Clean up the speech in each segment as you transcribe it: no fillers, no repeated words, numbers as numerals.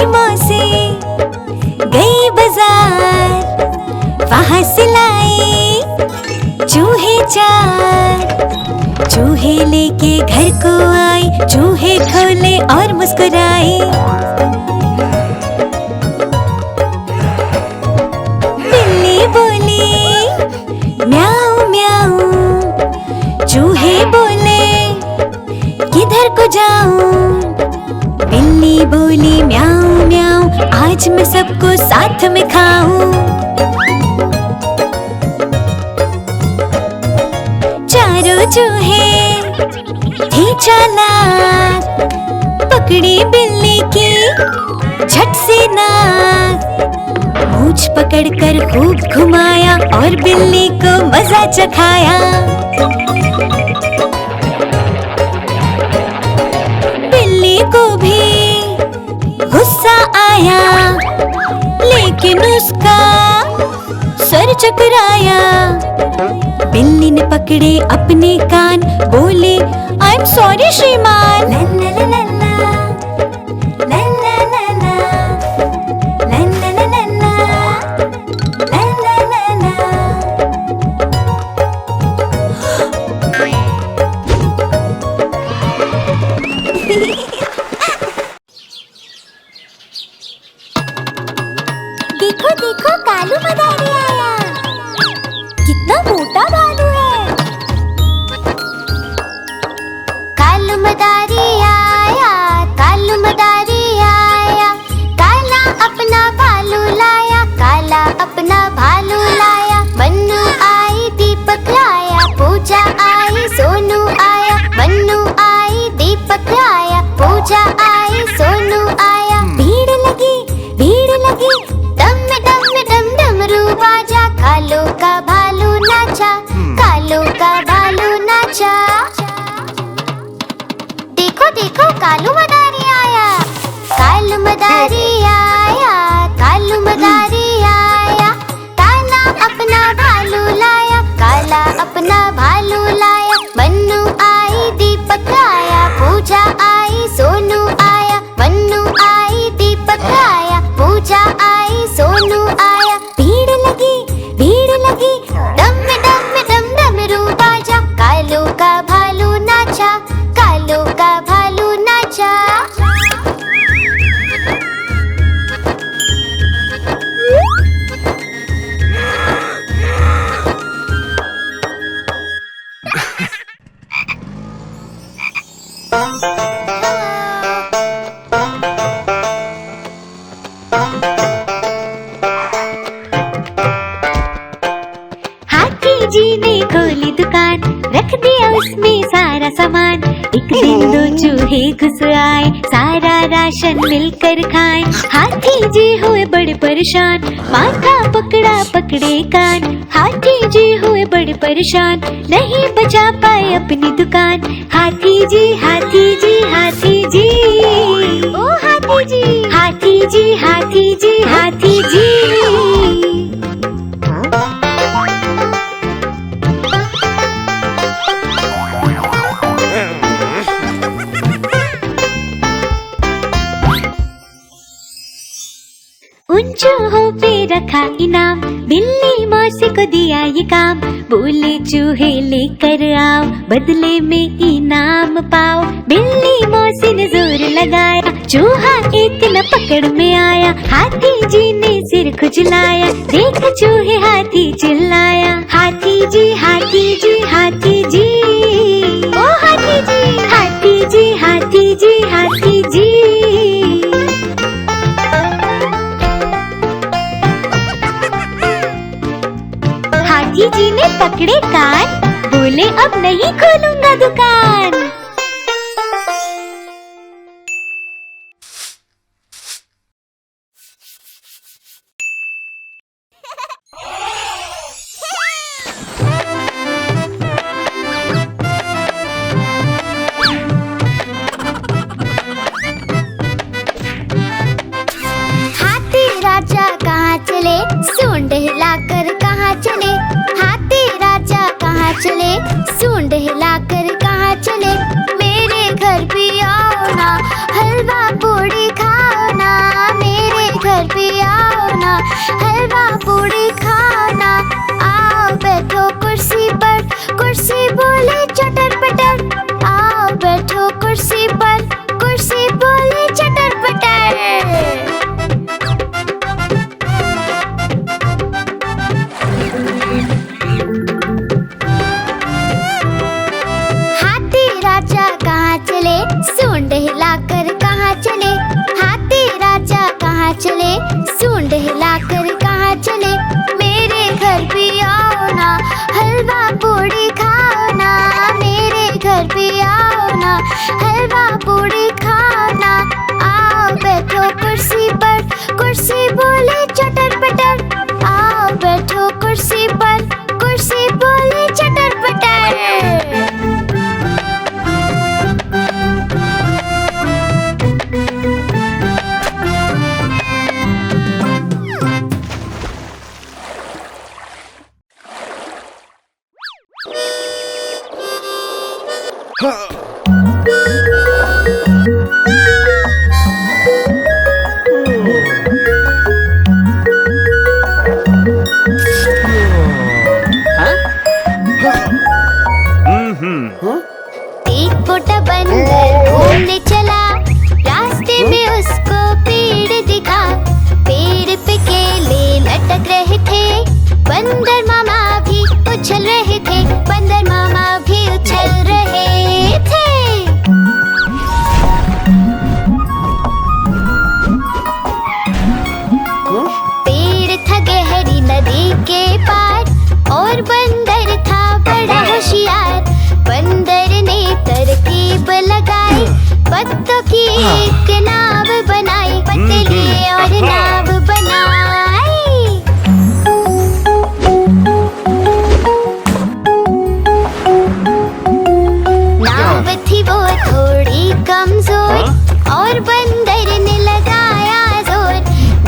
बिल्ली मौसी गई बाजार, वहाँ से लाई चूहे चार। चूहे लेके घर को आई, चूहे खोले और मुस्कुराई। बिल्ली बोली म्याऊ म्याऊ, चूहे बोले किधर को जाऊं। बिल्ली बोली म्याऊ म्याऊ, आज मैं सबको साथ में खाऊं। चारों चूहे थे चालाक, पकड़ी बिल्ली की झट से नाक। मूंछ पकड़कर खूब घुमाया और बिल्ली को मजा चखाया। बिल्ली को भी गुस्सा आया, लेकिन उसका सर चकराया। बिल्ली ने पकड़े अपने कान, बोले आई एम सॉरी श्रीमान। देखो देखो कालू मदारी आया, कितना मोटा भालू है। कालू मदारी आया, कालू मदारी आया, काला अपना भालू लाया, काला अपना भालू लाया। मन्नू आई दीपक लाया, पूजा आई सोनू आया। मन्नू आई दीपक लाया, पूजा आई सोनू आया। भीड़ लगी डम डम डम डमरू बाजा। कालू का भालू नाचा, कालू का भालू नाचा। देखो देखो कालू मदारी आया, कालू मदारी आया, कालू मदारी आया। काला अपना भालू लाया, काला अपना भालू लाया। मन्नू आई दीपक आया, पूजा आई सोनू आया। मन्नू आई दीपक आया, पूजा आई सोनू आया। भीड़ लगी डम डम डमरू बाजा। कालू का भालू नाचा, कालू का भालू नाचा। हाथी जी ने खोली दुकान, रख दिया उसमें सारा सामान। एक दिन दो चूहे घुस आए, सारा राशन मिलकर खाए। हाथी जी हुए बड़े परेशान, माथा पकड़ा पकड़े कान। हाथी जी हुए बड़े परेशान, नहीं बचा पाए अपनी दुकान। हाथी जी हाथी जी हाथी जी, ओ हाथी जी हाथी जी हाथी जी हाथी जी। उन चूहों पे रखा इनाम, बिल्ली मौसी को दिया ये काम। बोले चूहे लेकर आओ, बदले में इनाम पाओ। बिल्ली मौसी ने जोर लगाया, चूहा एक न पकड़ में आया। हाथी जी ने सिर खुजलाया, देख चूहे हाथी चिल्लाया। हाथी जी हाथी जी हाथी जी, ओ हाथी जी हाथी जी हाथी जी हाथी जी। हाथी जी ने पकड़े कान, बोले अब नहीं खोलूंगा दुकान। हाथी राजा कहाँ चले, सूंड हिलाकर कहाँ चले। हाथी राजा कहाँ चले, सूंड हिलाकर कहाँ चले। हलवा पूड़ी खाना। आओ बैठो कुर्सी पर, कुर्सी बोले चटर पटर। आओ बैठो कुर्सी पर, कुर्सी बोले चटर पटर। एक छोटा बंदर घूमने चला, रास्ते में उसको पेड़ दिखा। पेड़ पे केले लटक रहे थे, बंदर मामा भी उछल रहे थे, बंदर मामा भी उछल रहे थे। पेड़ था गहरी नदी के पार और बंदर था बड़ा होशियार। बंदर ने तरकीब लगाई, पत्तों की एक नाव बनाई, पतली और नाव बनाई। नाव थी वो थोड़ी कमजोर और बंदर ने लगाया जोर।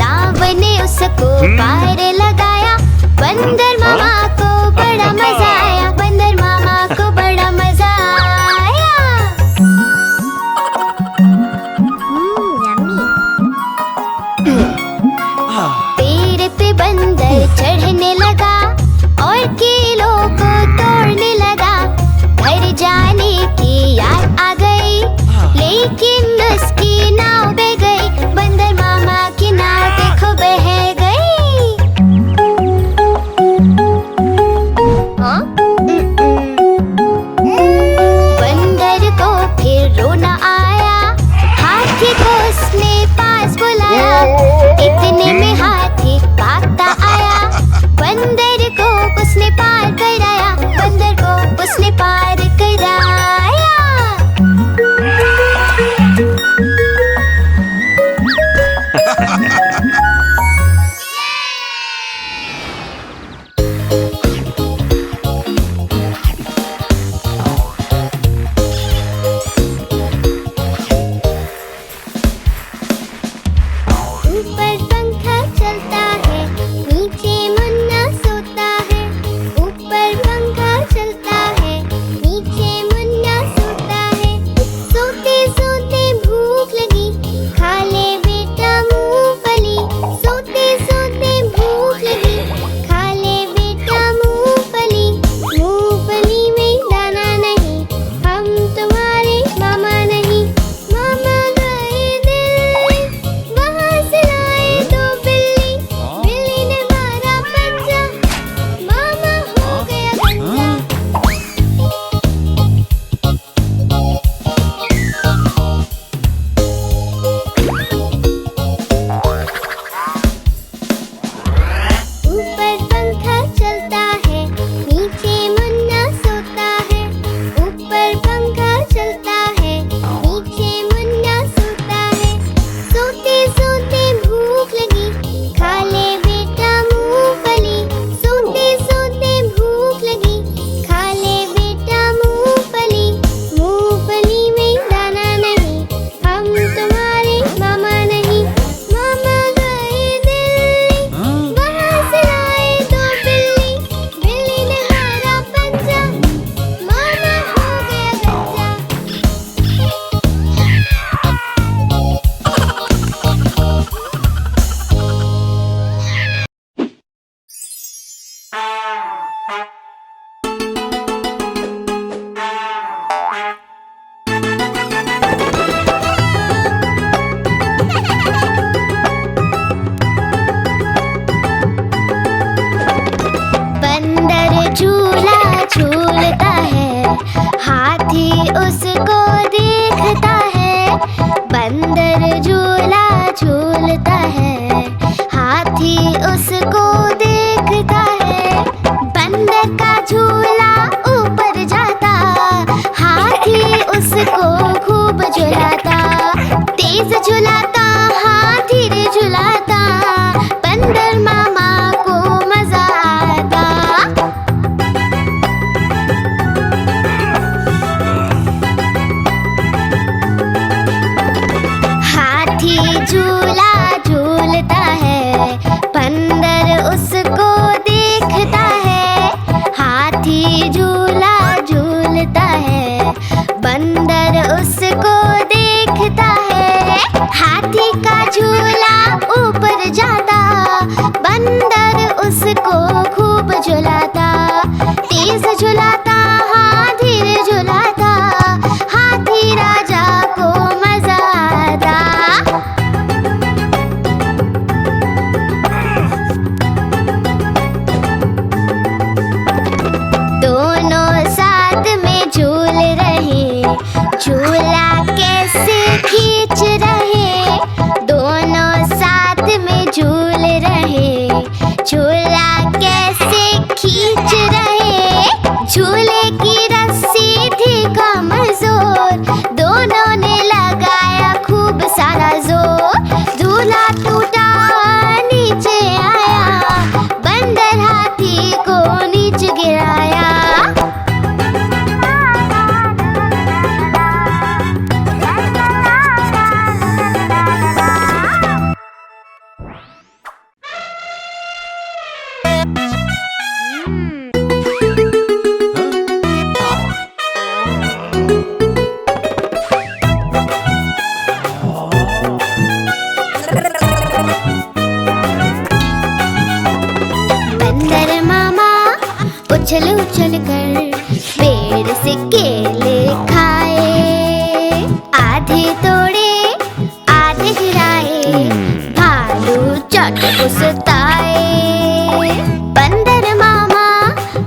नाव ने उसको पार लगाया, बंदर मामा को बड़ा मजा आया, बंदर मामा को बड़ा मजा आया। पेड़ पे बंदर चढ़ने लगा और कीलों को तोड़ने लगा। घर जाने की याद आ गई, लेकिन उसकी नाव बह गई, बंदर मामा की नाव देखो बह गई। बंदर को फिर रोना आया, हाथी को उसने पास बुलाया। इतने में हाथी भागता आया, बंदर को उसने पार कराया, बंदर को उसने पार कराया। ऊपर पंखा चलता है, नीचे मुन्ना सोता है। ऊपर पंखा चलता है, नीचे मुन्ना सोता है। सोते सोते भूख लगी, खा ले बेटा मूंगफली। सोते सोते भूख लगी, खा ले बेटा मूंगफली। मूंगफली में दाना नहीं, हम तुम्हारे मामा नहीं। मामा गए दिल्ली, वहाँ से लाए दो बिल्ली। बिल्ली ने मारा पंजा, मामा हो गया गंजा। ऊपर पंखा चलता है, नीचे मुन्ना सोता है। ऊपर पंखा चलता है, नीचे मुन्ना सोता है। सोते सोते भूख लगी, खा ले बेटा मूंगफली। सोते सोते भूख लगी, खा ले बेटा मूंगफली। मूंगफली में दाना नहीं, हम तुम्हारे मामा नहीं। मामा गए दिल्ली, वहाँ से लाए दो बिल्ली। बिल्ली ने मारा पंजा, मामा हो गया गंजा। बंदर झूला झूलता है, हाथी उसको देखता है। बंदर झूला झूलता है, हाथी उसको देखता है। बंदर का झूला ऊपर जाता, हाथी उसको तेज झुलाता, हाँ धीरे झुलाता, बंदर मामा को मजा आता। हाथी झूला झूलता है, बंदर उसको देखता है। हाथी झूला झूलता है, बंदर उसको देखता है। हाथी का झूला ऊपर जाता, बंदर उसको खूब झुलाता। तेज झुलाता, हाँ धीरे झुलाता, हाथी राजा को मजा आता। दोनों साथ में झूल रहे, झूला कैसे खींच रहे। दोनों साथ में झूल रहे, झूला कैसे खींच रहे। झूले की रस्सी थी कमजोर, दोनों ने लगाया खूब सारा जोर। झूला टूटा, नीचे आया, बंदर हाथी को नीचे गिराया। बंदर मामा उछल उछल कर पेड़ से केले खाए। आधे तोड़े आधे गिराए, भालू चट उसताए। बंदर मामा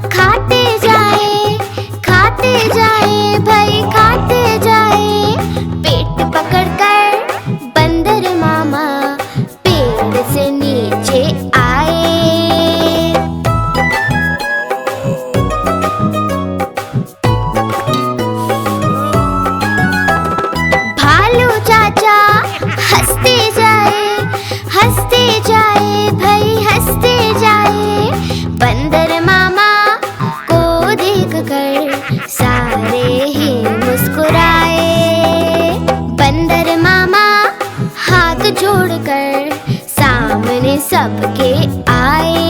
खाते जाए भाई खाते जाए। पेट पकड़कर बंदर मामा पेड़ से नीचे आए। भालू चाचा हंसते जाए भाई हंसते जाए। बंदर मामा को देखकर सारे ही मुस्कुराए। बंदर मामा हाथ जोड़कर सामने सबके आए।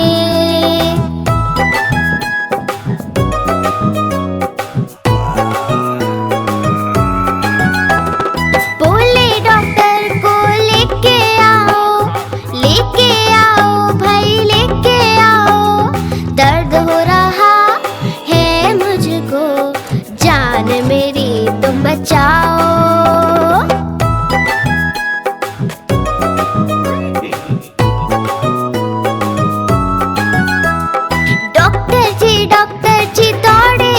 बोले डॉक्टर को लेके आओ भाई लेके आओ। दर्द हो रहा है मुझको, जान मेरी तुम बचाओ। डॉक्टर जी दौड़े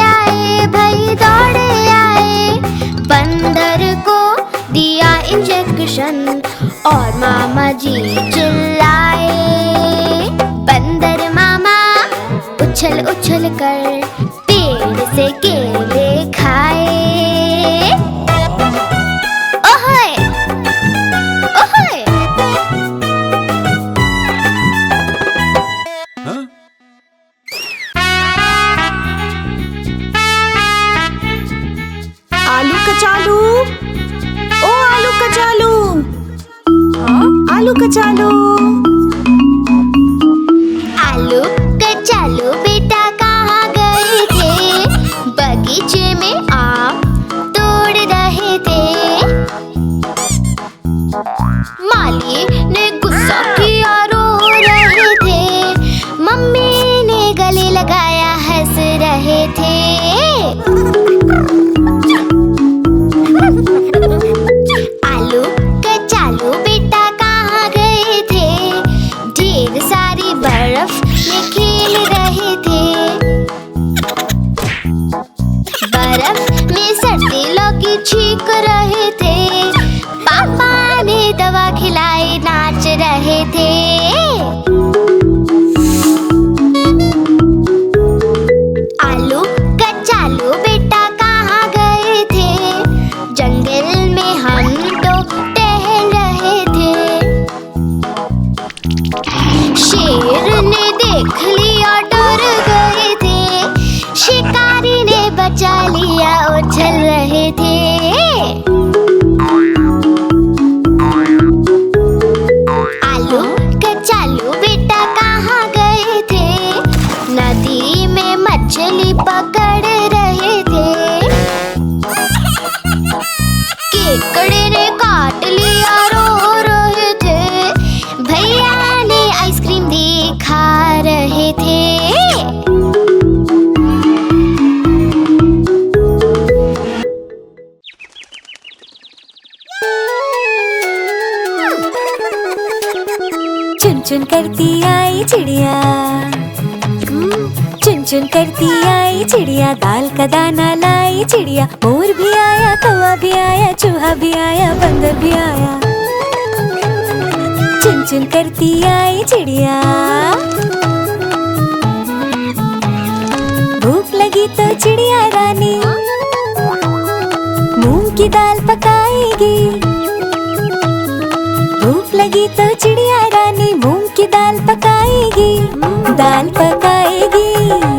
आए भाई दौड़े आए। बंदर को दिया इंजेक्शन और मामा जी चिल्लाए। बंदर मामा उछल उछल कर पेड़ से केले खाए। ओहोए ओहोए। आलू कचालू, ओ आलू कचालू, आलू कचालू। आलू कचालू बेटा कहाँ गए थे? बगीचे में आम तोड़ रहे थे। माली ने गुस्सा किया, रो रहे थे। मम्मी ने गले लगाया, हंस रहे थे। आलू कचालू बेटा कहाँ गए थे? ढेर सारी बर्फ में खेल रहे थे। बर्फ में सर्दी लौकी छींक रहे थे। पापा ने दवा खिलाई, नाच रहे थे। आलू कचालू बेटा कहाँ गए थे? जंगल देख लिया डर गए थे, शिकारी ने बचा लिया उछल रहे थे। आलू कचालू बेटा कहाँ गए थे, नदी में मछली पकड़ रहे थे। केकड़े ने काट लिया रो रहे थे, भैया ने आइसक्रीम दिखा रहे थे। चुन चुन करती आई चिड़िया, चुन चुन करती आई चिड़िया, दाल का दाना लाई चिड़िया। मोर भी आया, कौवा भी आया, चूहा भी आया, बंदर भी आया। चुन चुन करती आई चिड़िया। भूख लगी तो चिड़िया रानी मूंग की दाल पकाएगी। भूख लगी तो चिड़िया रानी मूंग की दाल पकाएगी। दाल पकाएगी,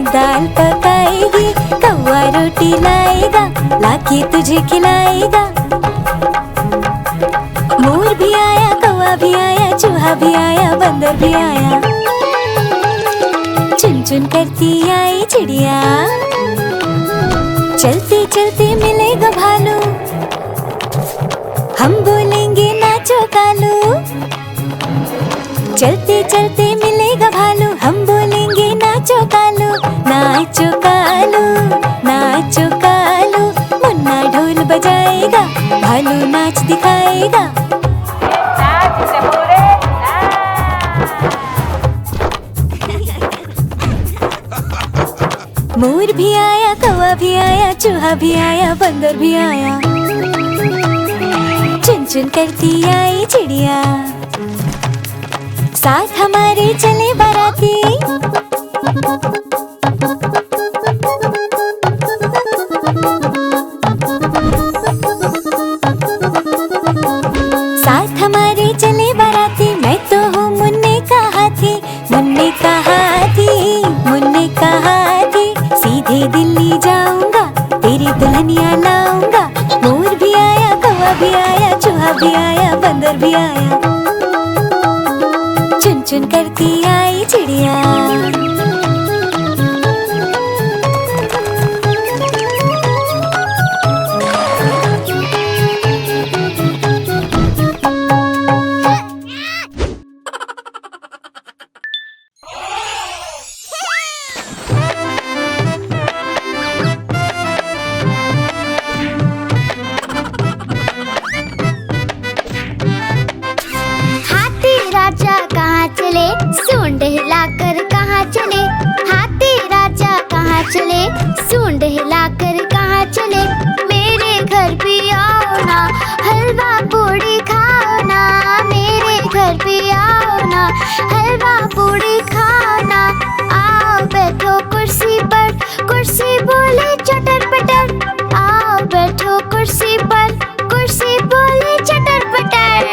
दाल पकाएगी। कौवा रोटी लाएगा, लाके तुझे खिलाएगा। मोर भी आया, कौवा भी आया, चूहा भी आया, बंदर भी आया। चुन चुन करती आई चिड़िया। चलते चलते मिलेगा भालू, हम बोलेंगे नाचो कालू। चलते चलते मिलेगा भालू, हम बोलेंगे नाचो कालू। नाचो कालू, नाचो कालू। मुन्ना ढोल बजाएगा, भालू नाच दिखाएगा। मोर भी आया, कौवा भी आया, चूहा भी आया, बंदर भी आया। चुन चुन करती आई चिड़िया। साथ हमारे चले बाराती, साथ हमारे चले बाराती। मैं तो हूँ मुन्ने का हाथी, मुन्ने का हाथी, मुन्ने का हाथी। सीधे दिल्ली जाऊंगा, तेरी दुल्हनिया लाऊंगा। मोर भी आया, कौवा भी आया, चूहा भी आया, बंदर भी आया। चुन चुन करती आई चिड़िया। राजा कहाँ चले, सूंड हिलाकर कहाँ चले। हाथी राजा कहाँ चले, सूंड हिलाकर कहाँ चले। मेरे घर भी आओ ना, हलवा पूड़ी खाओ ना। मेरे घर भी आओ ना, हलवा पूड़ी खाओ ना। आओ बैठो कुर्सी पर, कुर्सी बोले चटर पटर। आओ बैठो कुर्सी पर, कुर्सी बोले चटर पटर।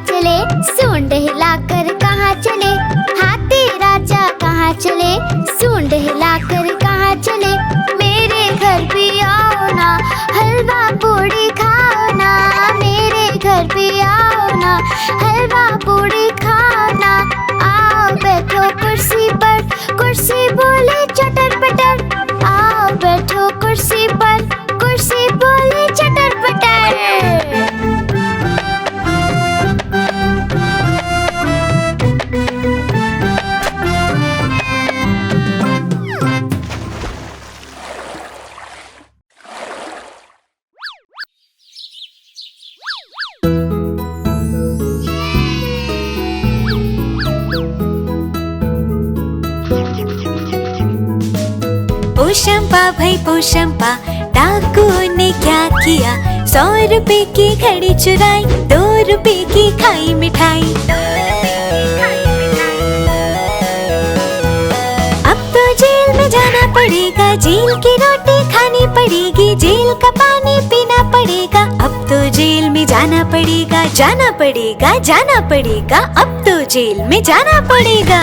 चले, सूंड हिलाकर कहाँ चले। हाथी राजा कहाँ चले, सूंड हिलाकर कहाँ चले। मेरे घर भी आओ ना, हलवा पूड़ी खाओ ना। मेरे घर भी आओ ना, हलवा पूड़ी खाओ ना। आओ बैठो कुर्सी पर, कुर्सी बोले चटर पटर। आओ बैठो कुर्सी पर, कुर्सी बोले चटर पटर। पोशंपा भाई पोशंपा, डाकू ने क्या किया। 100 रुपए की घड़ी चुराई, 2 रुपए की खाई मिठाई। अब तो जेल में जाना पड़ेगा, जेल की रोटी खानी पड़ेगी, जेल का पानी पीना पड़ेगा, अब तो जेल में जाना पड़ेगा, जाना पड़ेगा, जाना पड़ेगा, अब तो जेल में जाना पड़ेगा।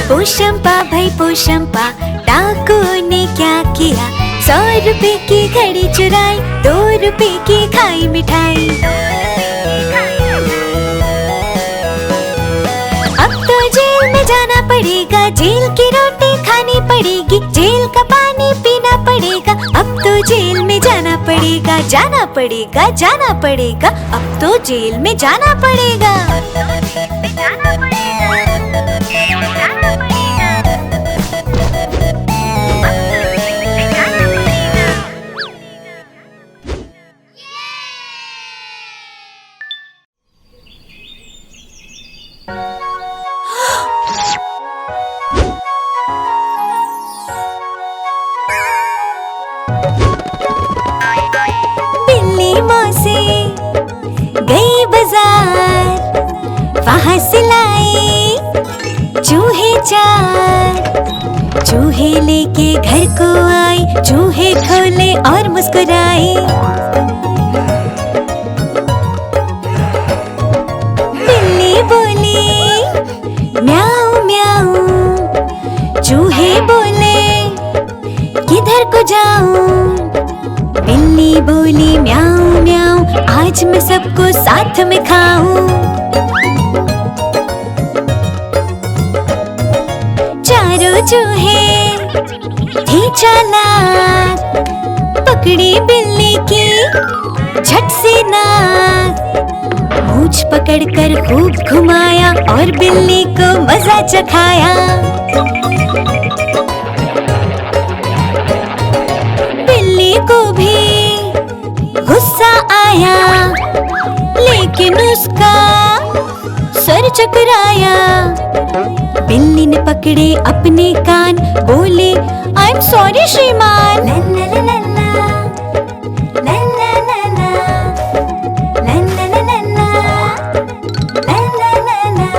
पोशंपा भाई पोशंपा, डाकू ने क्या किया, 100 रुपए की घड़ी चुराई, 2 रुपए की खाई मिठाई। अब तो जेल में जाना पड़ेगा, जेल की रोटी खानी पड़ेगी, जेल का पानी पीना पड़ेगा, अब तो जेल में जाना पड़ेगा, जाना पड़ेगा, जाना पड़ेगा, अब तो जेल में जाना पड़ेगा। बिल्ली मौसी गई बाजार, वहाँ से लाई चूहे 4, चूहे लेके घर को आई, चूहे खोले और मुस्कुराई। बिल्ली बोली म्याऊ म्याऊ, चूहे बोले किधर को जाऊं, बिल्ली बोली म्याऊ म्याऊ, आज मैं सबको साथ में खाऊं। चारों चूहे थे चालाक, पकड़ी बिल्ली की झट से नाक, मूंछ पकड़कर खूब घुमाया और बिल्ली को मजा चखाया। बिल्ली को भी गुस्सा आया, लेकिन उसका सर चकराया। बिल्ली ने पकड़े अपने कान, बोले आई एम सॉरी श्रीमान। ला ला ला ला ला, ला ला ला ला, ला ला ला ला ला, ला ला ला ला।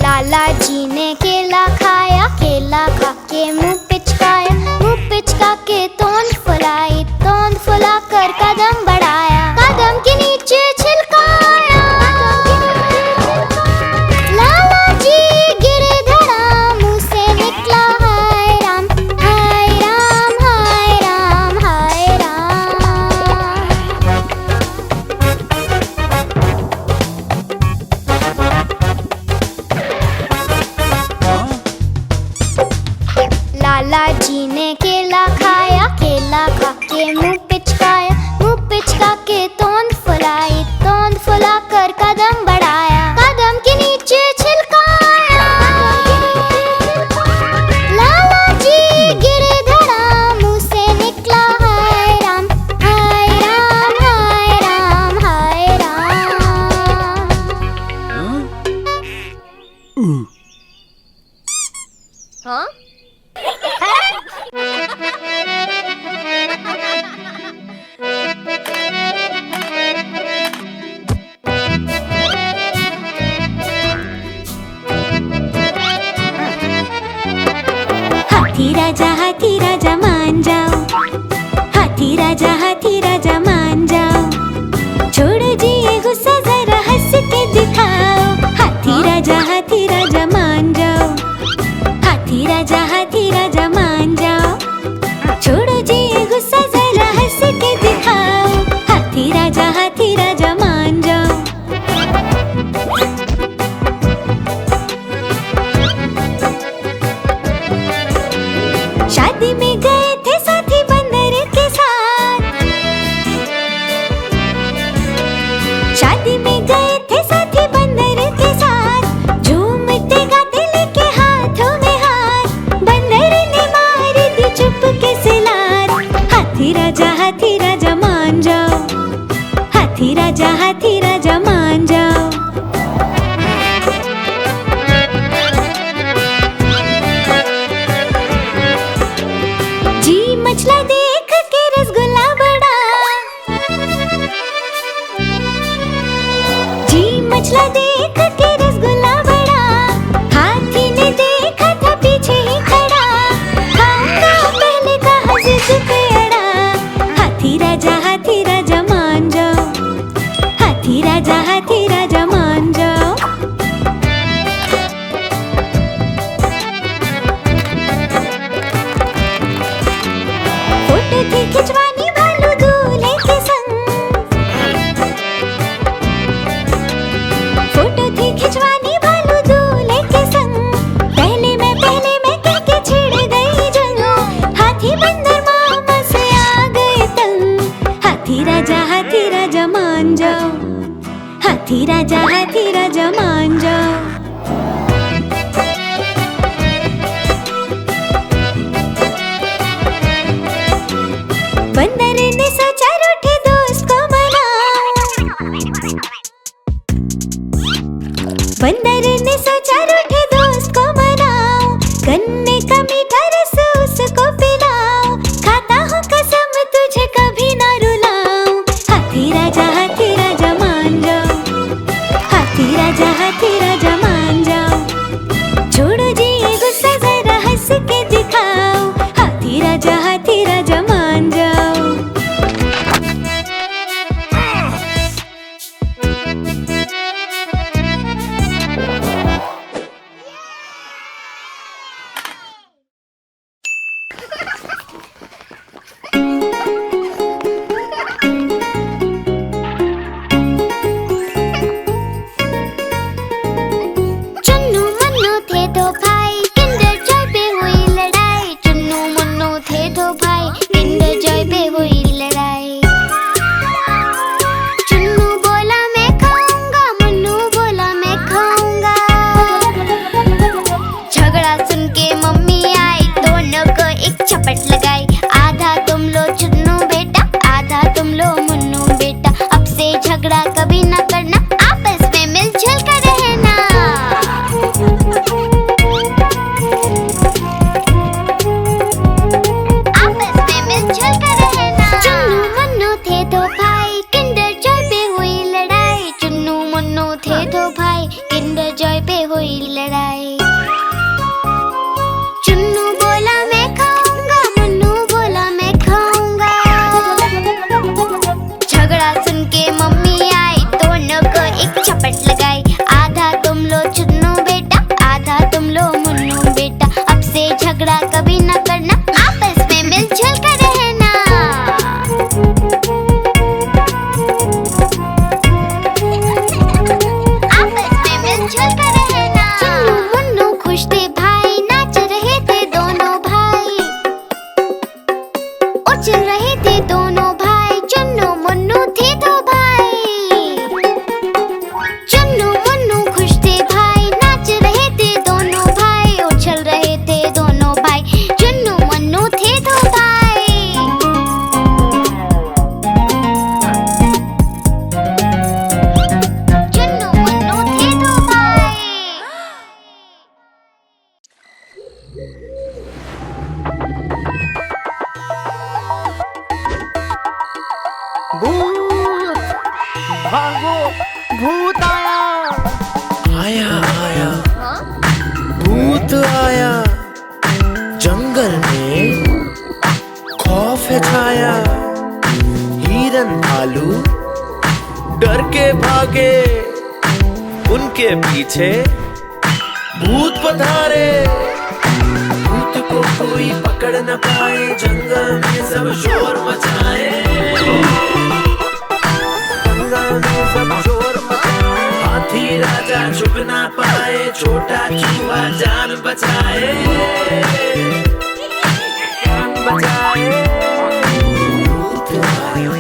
लाला जी ने केला खाया, केला खा के मुंह पिचकाया, मुंह पिचका के तोंद फुलाई, तोंद फुला कर कदम बढ़ाया, कदम के नीचे छिलकाया। लाला जी गिरे धड़ा, मुंह से निकला हाय राम, हाय राम, हाय राम, हाय राम। लाला जी ने केला खाया, केला खा के मुंह पिचकाया, मुंह पिचका के तोंद फुलाई, तोंद फुला कर कदम बढ़ाया, कदम के नीचे छिलकाया। लाला जी गिरे धड़ा, मुंह से निकला हाय राम, हाय राम, हाय राम, हाय राम। हाँ? हाथी राजा मान जाओ, हाथी राजा मान जाओ, छोड़ो जी ये गुस्सा जरा हंस के दिखाओ। हाथी राजा मान जाओ, हाथी राजा मान जाओ, छोड़ो जी ये गुस्सा जरा हंस के दिखाओ। हाथी राजा मान जाओ। शादी में गए थे साथी बंदर के साथ, शादी में गए थे साथी बंदर के साथ, झूमते गाते लेके हाथों में हाथ, बंदर ने मार दी चुपके से लात। हाथी राजा मान जाओ, हाथी राजा मान मचला देख के रसगुल्ला बड़ा, हाथी ने देखा था पीछे ही खड़ा, खाऊंगा पहले कहा जिद पे अड़ा। हाथी राजा मान जाओ, हाथी राजा मान जाओ। फोटो थी खिंचवानी भालू दूल्हे के संग, फोटो थी खिंचवानी भालू दूल्हे के संग। पहले मैं कह के छिड़ गई जंग, हाथी बंदर मामा से आ गए तंग। हाथी राजा मान जाओ, हाथी राजा मान जाओ। बंदर ने सोचा रूठे दोस्त को मनाऊं, बंदर ने सोचा रूठे दोस्त को मनाऊं, गन्ने का मीठा रस उसको पिलाऊं, खाता हूँ कसम तुझे कभी ना रुलाऊं। हाथी राजा मान जाओ, हाथी राजा मान जाओ। छोड़ो जी ये गुस्सा जरा हंस के दिखाओ, हाथी राजा मान जाओ। चुन्नू मुन्नू थे दो भाई, किंडर जॉय पे हुई लड़ाई। चुन्नू मुन्नू थे दो भाई, किंडर जॉय पे हुई लड़ाई। चुन्नू बोला मैं खाऊंगा, मुन्नू बोला मैं खाऊंगा। झगड़ा सुन के मम्मी आई, दोनों को एक झपट लगाई। आधा तुम लो चुन्नू बेटा, आधा तुम लो मुन्नू बेटा। अब से झगड़ा कभी ना करना, आपस में मिलजुल कर रहना। आपस में मिलजुल कर रहना। चुन्नू मुन्नू थे दो भाई, किंडर जॉय पे हुई लड़ाई। चुन्नू मुन्नू थे दो भाई, किंडर जॉय पे हुई लड़ाई। चुन्नू बोला मैं खाऊंगा, मुन्नू बोला मैं खाऊंगा। झगड़ा सुन के मम्मी आई, दोनों को एक झपट लगाई। आधा तुम लो चुन्नू बेटा, आधा तुम लो मुन्नू बेटा। अब से झगड़ा कभी ना करना, आपस में मिलजुल कर रहना। आपस में मिलजुल कर रहना। चुन्नू मुन्नू खुश थे भाई, नाच रहे थे दोनों भाई। उछल रहे थे दोनों भाई, चुन्नू मुन्नू थे दो भाई। चुन्नू मुन्नू खुश थे भाई, नाच रहे थे दोनों भाई। उछल रहे थे दोनों भाई, चुन्नू मुन्नू थे दो भाई। चुन्नू मुन्नू थे दो भाई। भूत भागो, भूत आया आया भूत आया। जंगल में खौफ है छाया, हिरन भालू डर के भागे, उनके पीछे भूत पधारे। भूत को कोई पकड़ न पाए, जंगल में सब शोर मचाए, जंगल में सब शोर मचाए। हाथी राजा छुप ना पाए, छोटा चूहा जान बचाए, जान बचाए। भूत आया,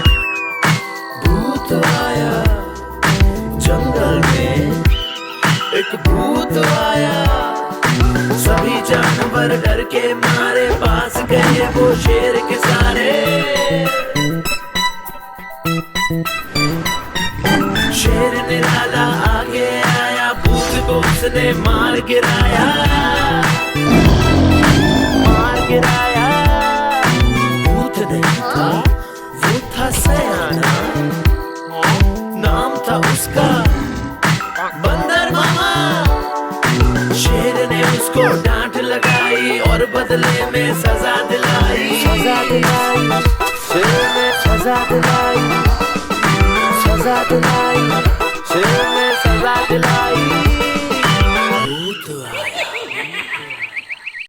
भूत आया, जंगल में एक भूत आया। सभी जानवर डर के मारे, पास गए वो शेर के सारे। शेर निराला आगे आया, भूत को उसने मार गिराया, मार गिराया। भूत नहीं था, वो था सयाना, नाम था उसका बंदर मामा। शेर ने उसको डांट लगाई और बदले में सजा दिलाई। सजा दिलाई, शेर ने सजा दिलाई, सजा दिलाई।